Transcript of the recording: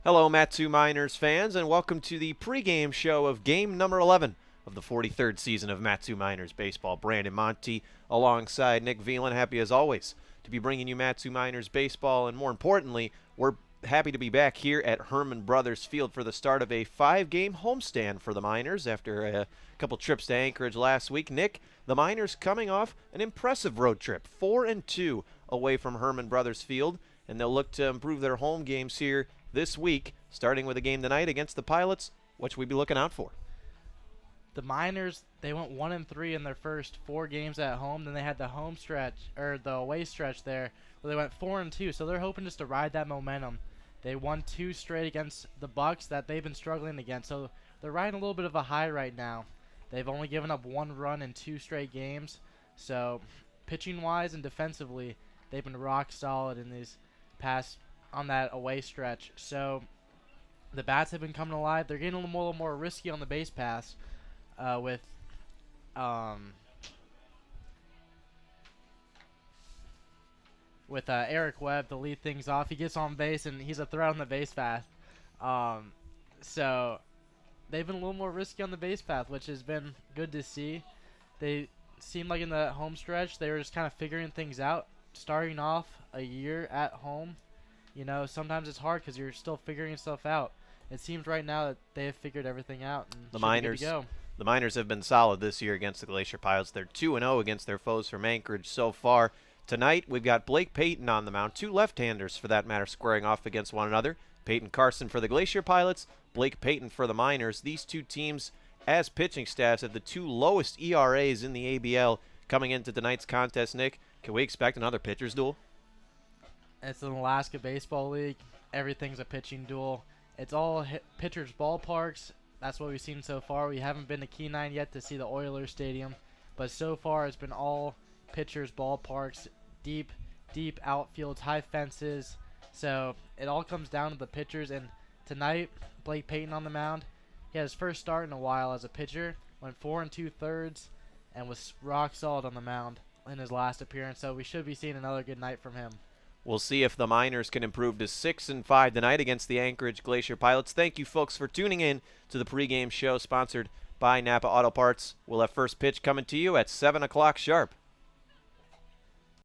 Hello, Matsu Miners fans, and welcome to the pregame show of game number 11 of the 43rd season of Matsu Miners Baseball. Brandon Monty alongside Nick Velan, happy as always to be bringing you Matsu Miners Baseball, and more importantly, we're happy to be back here at Herman Brothers Field for the start of a 5-game homestand for the Miners after a couple trips to Anchorage last week. Nick, the Miners coming off an impressive road trip, 4-2 away from Herman Brothers Field, and they'll look to improve their home games here this week, starting with a game tonight against the Pilots. What should we be looking out for? The Miners, they went 1-3 in their first 4 games at home. Then they had the home stretch, or the away stretch there, where they went 4-2. So they're hoping just to ride that momentum. They won 2 straight against the Bucks that they've been struggling against. So they're riding a little bit of a high right now. They've only given up 1 run in 2 straight games. So pitching-wise and defensively, they've been rock solid in these past on that away stretch. So the bats have been coming alive. They're getting a little more risky on the base pass with Eric Webb to lead things off. He gets on base and he's a threat on the base path. So they've been a little more risky on the base path, which has been good to see. They seem like in the home stretch they were just kind of figuring things out, starting off a year at home. You know, sometimes it's hard because you're still figuring stuff out. It seems right now that they have figured everything out and The should be good Miners, to go. the Miners have been solid this year against the Glacier Pilots. They're 2-0 against their foes from Anchorage so far. Tonight, we've got Blake Payton on the mound, 2 left-handers for that matter, squaring off against one another. Peyton Carson for the Glacier Pilots, Blake Payton for the Miners. These two teams, as pitching staffs, have the 2 lowest ERAs in the ABL coming into tonight's contest. Nick, can we expect another pitcher's duel? It's an Alaska Baseball League. Everything's a pitching duel. It's all pitchers' ballparks. That's what we've seen so far. We haven't been to Kenine yet to see the Oilers Stadium, but so far it's been all pitchers' ballparks, deep outfields, high fences. So it all comes down to the pitchers. And tonight, Blake Payton on the mound. He had his first start in a while as a pitcher. Went 4 2/3 and was rock solid on the mound in his last appearance. So we should be seeing another good night from him. We'll see if the Miners can improve to 6-5 tonight against the Anchorage Glacier Pilots. Thank you, folks, for tuning in to the pregame show sponsored by Napa Auto Parts. We'll have first pitch coming to you at 7 o'clock sharp.